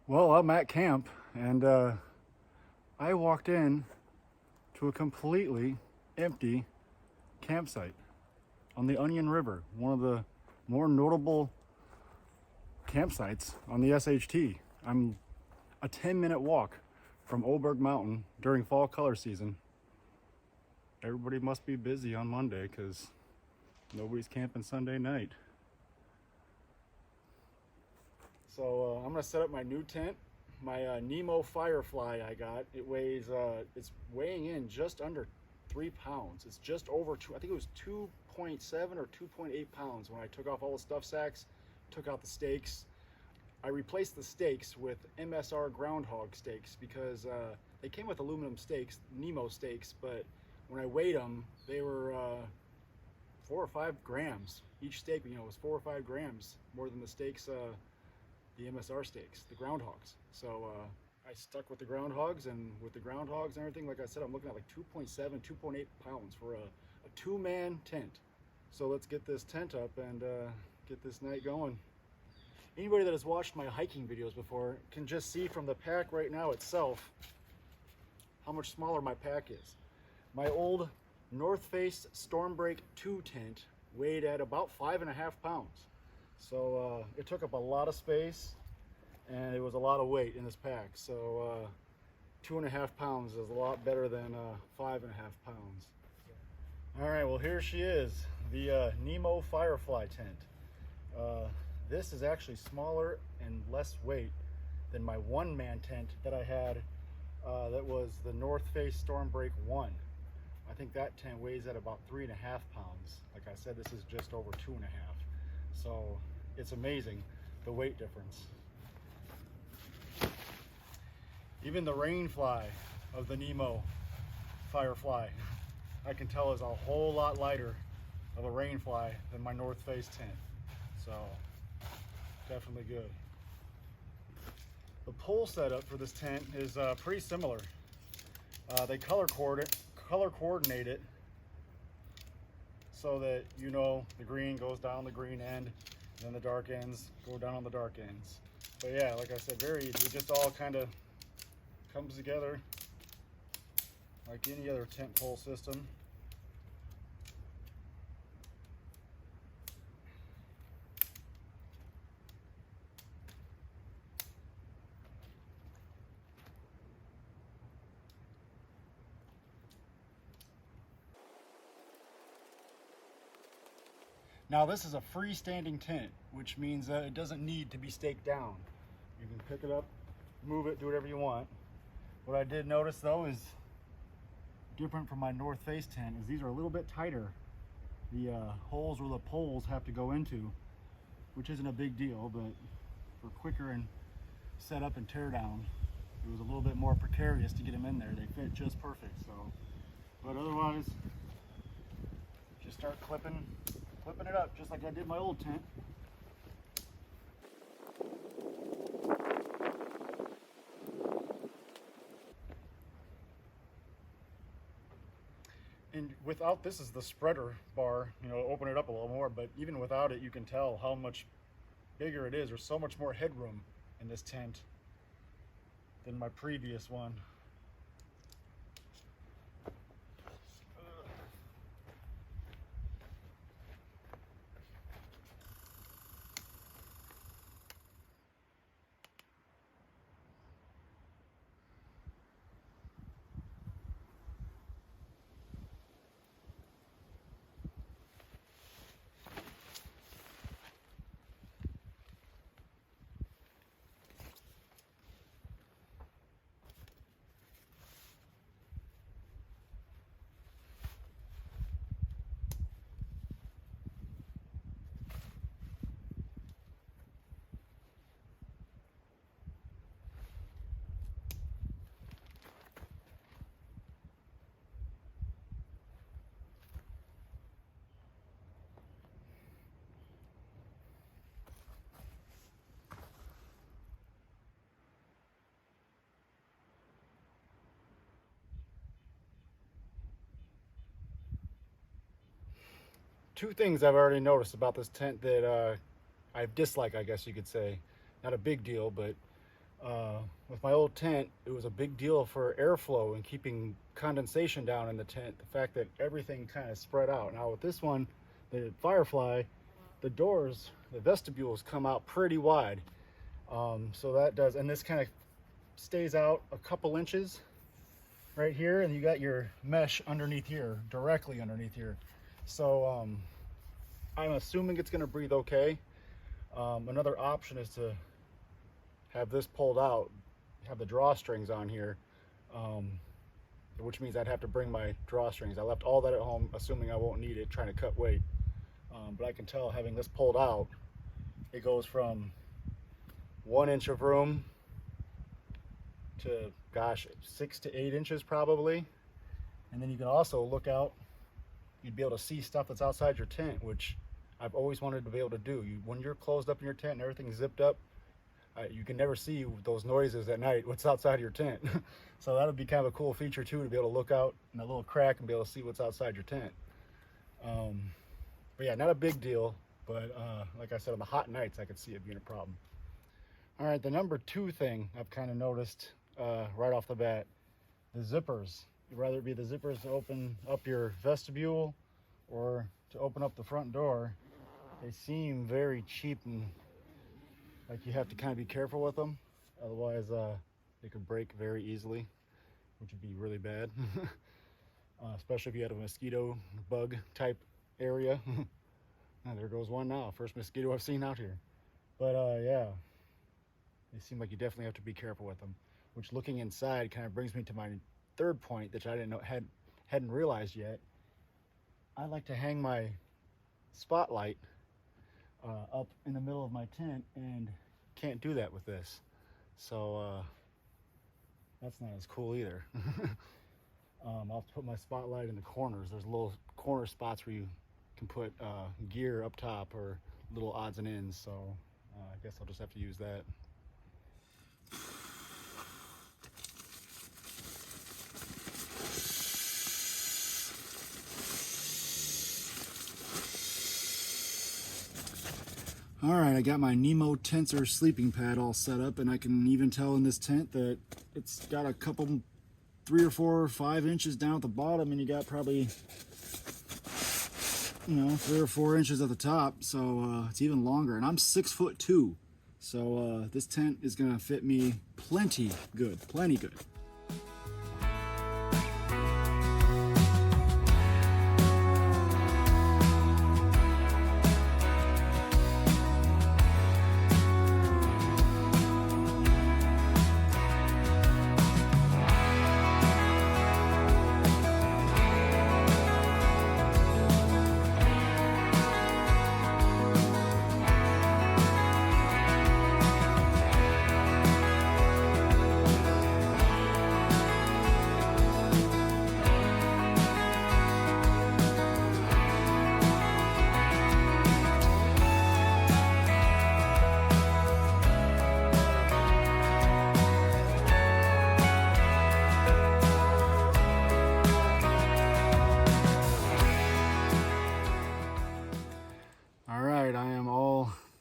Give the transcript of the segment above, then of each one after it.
Well, I'm at camp and I walked in to a completely empty campsite on the Onion River, one of the more notable campsites on the SHT. I'm a 10-minute walk from Oberg Mountain during fall color season. Everybody must be busy on Monday because nobody's camping Sunday night. So I'm gonna set up my new tent, my Nemo Firefly I got. It weighs, it's weighing in just under 3 pounds. It's just over two, I think it was 2.7 or 2.8 pounds when I took off all the stuff sacks, took out the stakes. I replaced the stakes with MSR groundhog stakes because they came with aluminum stakes, Nemo stakes, but when I weighed them, they were 4 or 5 grams. Each stake, was 4 or 5 grams more than the stakes, the MSR stakes, the groundhogs. So I stuck with the groundhogs, and with the groundhogs and everything, like I said, I'm looking at like 2.7, 2.8 pounds for a 2-man tent. So let's get this tent up and get this night going. Anybody that has watched my hiking videos before can just see from the pack right now itself how much smaller my pack is. My old North Face Stormbreak 2 tent weighed at about 5.5 pounds. So it took up a lot of space and it was a lot of weight in this pack. So 2.5 pounds is a lot better than 5.5 pounds. All right, well, here she is, the Nemo Firefly tent. This is actually smaller and less weight than my 1-man tent that I had that was the North Face Stormbreak 1. I think that tent weighs at about 3.5 pounds. Like I said, this is just over 2.5. So it's amazing the weight difference. Even the rainfly of the Nemo Firefly, I can tell is a whole lot lighter of a rainfly than my North Face tent. So definitely good. The pole setup for this tent is pretty similar. They color coordinate it so that the green goes down the green end, and then the dark ends go down on the dark ends. But yeah, like I said, it just all kind of comes together like any other tent pole system. Now this is a freestanding tent, which means that it doesn't need to be staked down. You can pick it up, move it, do whatever you want. What I did notice though is different from my North Face tent is these are a little bit tighter. The holes where the poles have to go into, which isn't a big deal, but for quicker and setup and tear down, it was a little bit more precarious to get them in there. They fit just perfect. So, but otherwise, just start clipping it up just like I did my old tent. And without, this is the spreader bar, open it up a little more, but even without it, you can tell how much bigger it is. There's so much more headroom in this tent than my previous one. Two things I've already noticed about this tent that I dislike, I guess you could say. Not a big deal, but With my old tent, it was a big deal for airflow and keeping condensation down in the tent. The fact that everything kind of spread out. Now with this one, the Firefly, the doors, the vestibules come out pretty wide. So that does, and this kind of stays out a couple inches right here, and you got your mesh underneath here, directly underneath here. So I'm assuming it's going to breathe okay. Another option is to have this pulled out, have the drawstrings on here, which means I'd have to bring my drawstrings. I left all that at home, assuming I won't need it, trying to cut weight. But I can tell, having this pulled out, it goes from 1 inch of room to, gosh, 6 to 8 inches probably. And then you can also look out, you'd be able to see stuff that's outside your tent, which I've always wanted to be able to do. When you're closed up in your tent and everything's zipped up, you can never see those noises at night, what's outside your tent. So that would be kind of a cool feature too, to be able to look out in a little crack and be able to see what's outside your tent. But yeah, not a big deal, but like I said, on the hot nights, I could see it being a problem. All right, the number 2 thing I've kind of noticed right off the bat, the zippers. Whether it be the zippers to open up your vestibule or to open up the front door, they seem very cheap and like you have to kind of be careful with them. Otherwise, they could break very easily, which would be really bad. Especially if you had a mosquito bug type area. There goes one now. First mosquito I've seen out here. But yeah, they seem like you definitely have to be careful with them. Which, looking inside, kind of brings me to my third point that I didn't know, hadn't realized yet. I like to hang my spotlight up in the middle of my tent, and can't do that with this. So that's not as cool either. I'll have to put my spotlight in the corners. There's little corner spots where you can put gear up top or little odds and ends. So I guess I'll just have to use that. All right, I got my Nemo tensor sleeping pad all set up, and I can even tell in this tent that it's got a couple, 3 or 4 or 5 inches down at the bottom, and you got probably, 3 or 4 inches at the top. So it's even longer, and I'm 6'2", so this tent is gonna fit me plenty good.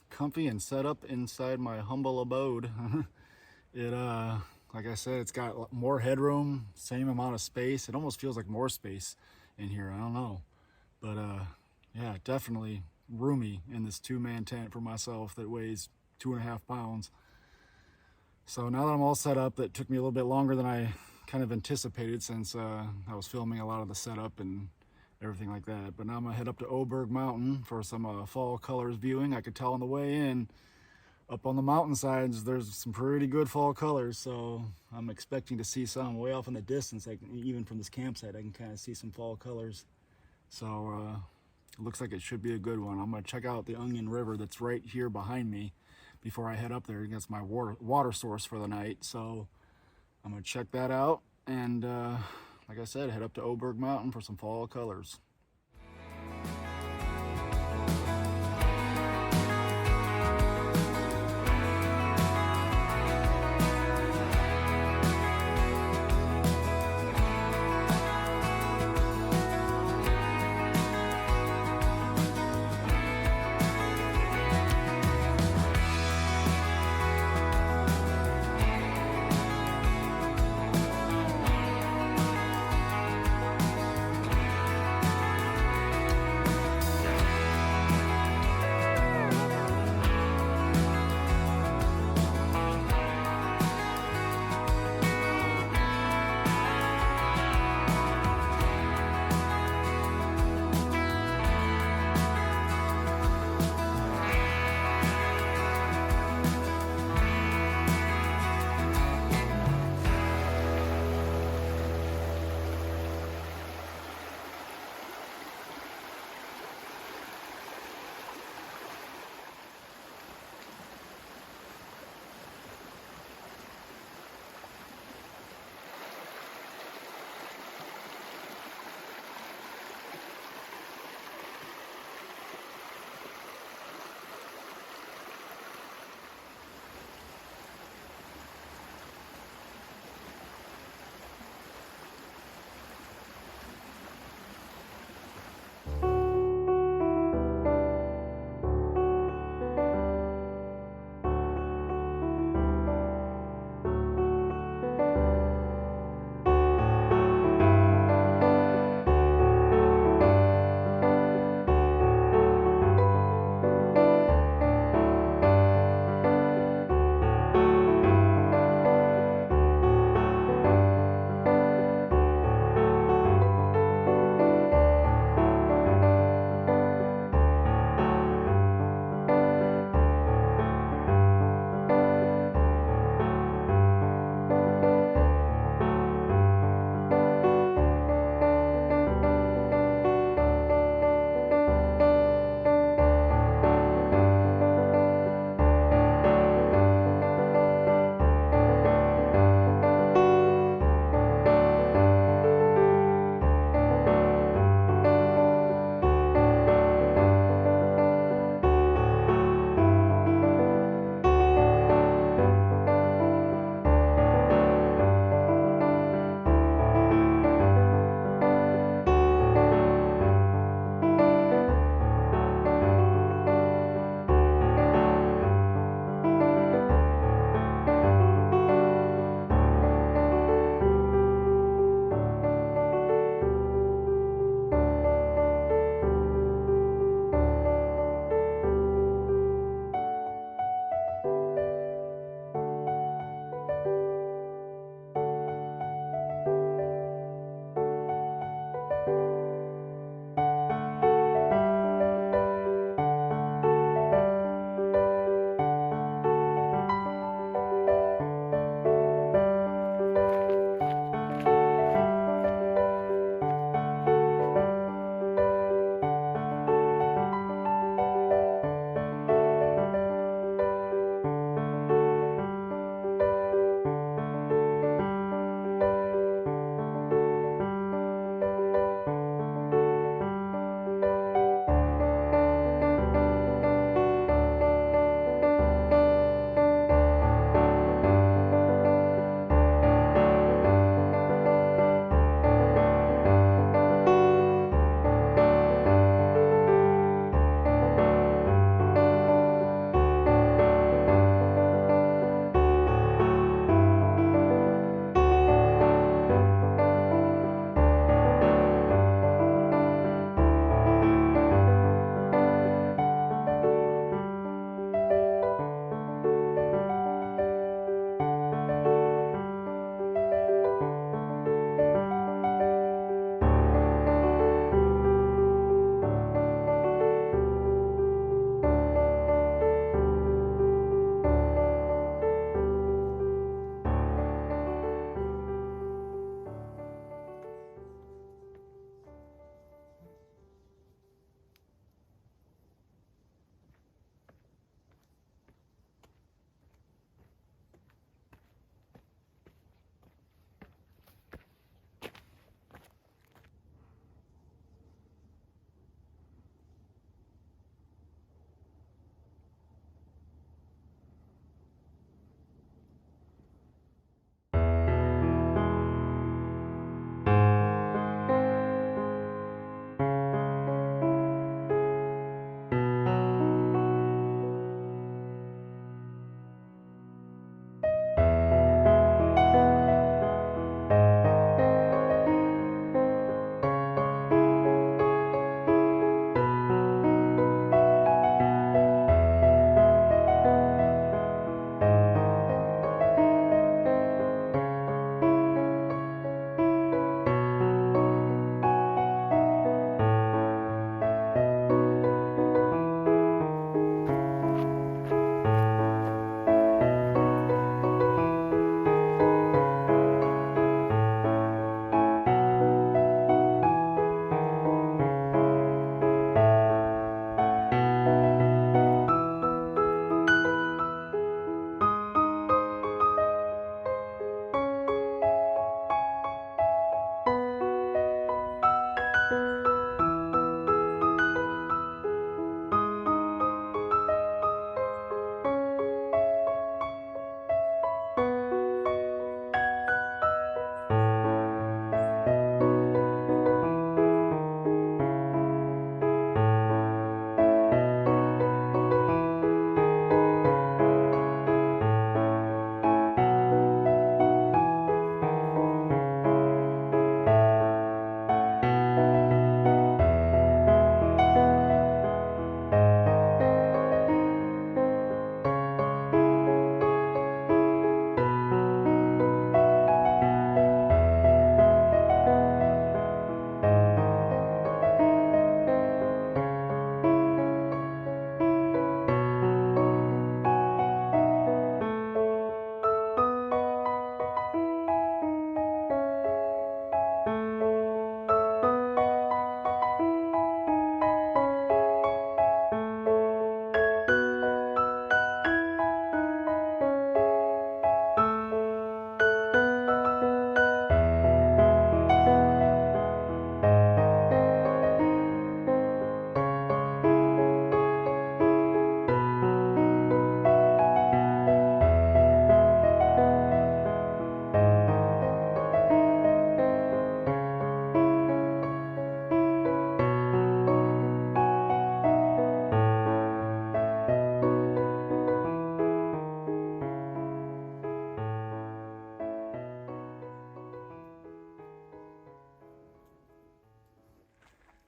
Comfy and set up inside my humble abode. It like I said, it's got more headroom, same amount of space. It almost feels like more space in here, I don't know, but yeah, definitely roomy in this 2-man tent for myself that weighs 2.5 pounds. So now that I'm all set up, that took me a little bit longer than I kind of anticipated, since I was filming a lot of the setup and everything like that. But now I'm gonna head up to Oberg Mountain for some fall colors viewing. I could tell on the way in, up on the mountainsides, there's some pretty good fall colors, so I'm expecting to see some way off in the distance. Even from this campsite, I can kind of see some fall colors. So it looks like it should be a good one. I'm gonna check out the Onion River that's right here behind me before I head up there. That's my water source for the night. So I'm gonna check that out, and like I said, head up to Oberg Mountain for some fall colors.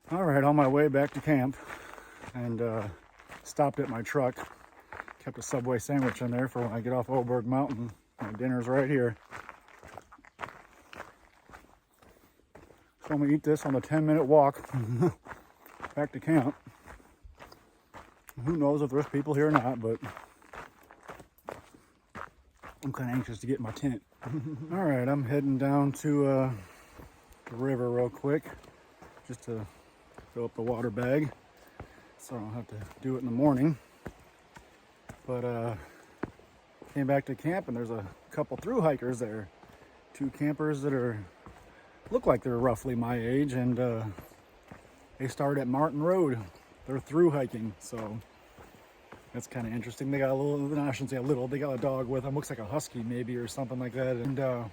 All right, on my way back to camp, and stopped at my truck. Kept a Subway sandwich in there for when I get off Oberg Mountain. My dinner's right here. So I'm gonna eat this on the 10-minute walk back to camp. Who knows if there's people here or not, but I'm kind of anxious to get in my tent. All right, I'm heading down to the river real quick just to fill up the water bag so I don't have to do it in the morning. But came back to camp and there's a couple through hikers there. Two campers that look like they're roughly my age, and they started at Martin Road. They're through hiking, so that's kind of interesting. They got a little, no, I shouldn't say a little, they got a dog with them, looks like a husky maybe or something like that. And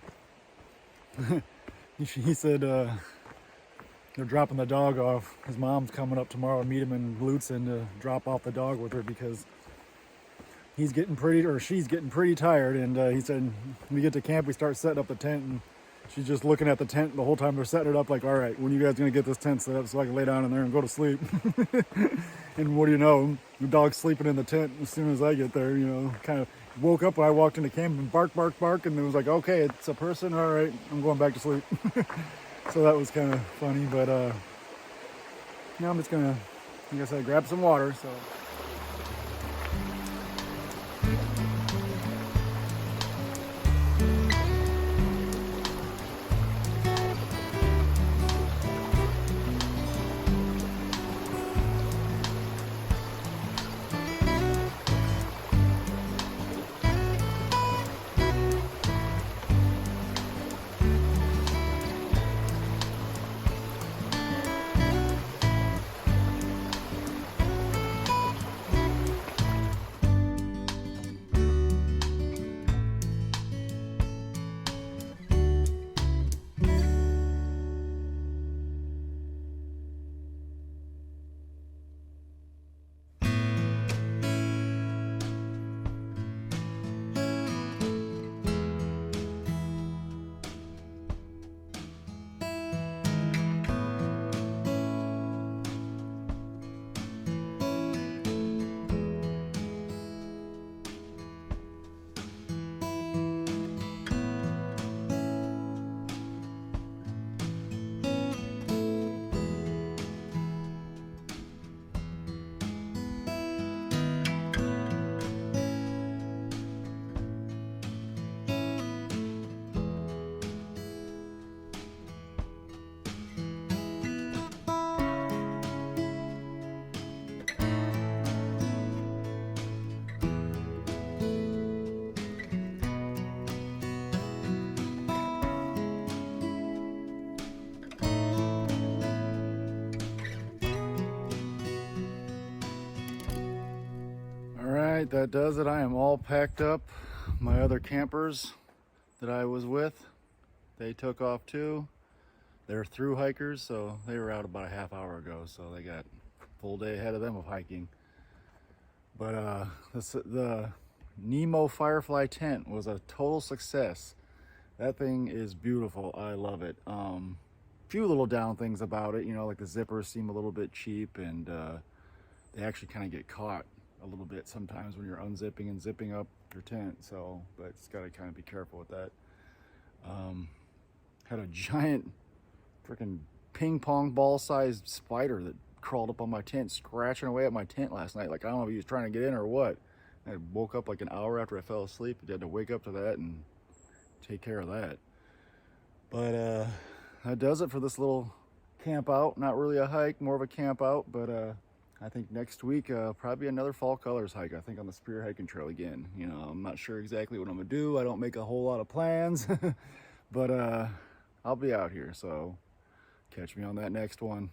he said they're dropping the dog off. His mom's coming up tomorrow to meet him in Lutzen to drop off the dog with her because he's getting pretty, or she's getting pretty tired. And he said, when we get to camp, we start setting up the tent, and she's just looking at the tent the whole time they're setting it up, like, all right, when are you guys gonna get this tent set up so I can lay down in there and go to sleep? And what do you know, the dog's sleeping in the tent as soon as I get there, you know, kind of woke up when I walked into camp and bark, and it was like, okay, it's a person, all right, I'm going back to sleep. So that was kind of funny, but now I'm just gonna, like I said, grab some water, so. That does it. I am all packed up. My other campers that I was with, they took off too. They're through hikers, so they were out about a half hour ago, so they got a full day ahead of them of hiking. But the Nemo Firefly tent was a total success. That thing is beautiful. I love it. Few little down things about it, you know, like the zippers seem a little bit cheap, and they actually kind of get caught a little bit sometimes when you're unzipping and zipping up your tent, so, but it's got to kind of be careful with that. Had a giant freaking ping pong ball sized spider that crawled up on my tent, scratching away at my tent last night. Like, I don't know if he was trying to get in or what. I woke up like an hour after I fell asleep. I had to wake up to that and take care of that. But that does it for this little camp out. Not really a hike, more of a camp out, but I think next week, probably another fall colors hike. I think on the Spear Hiking Trail again. You know, I'm not sure exactly what I'm gonna do. I don't make a whole lot of plans, but I'll be out here, so catch me on that next one.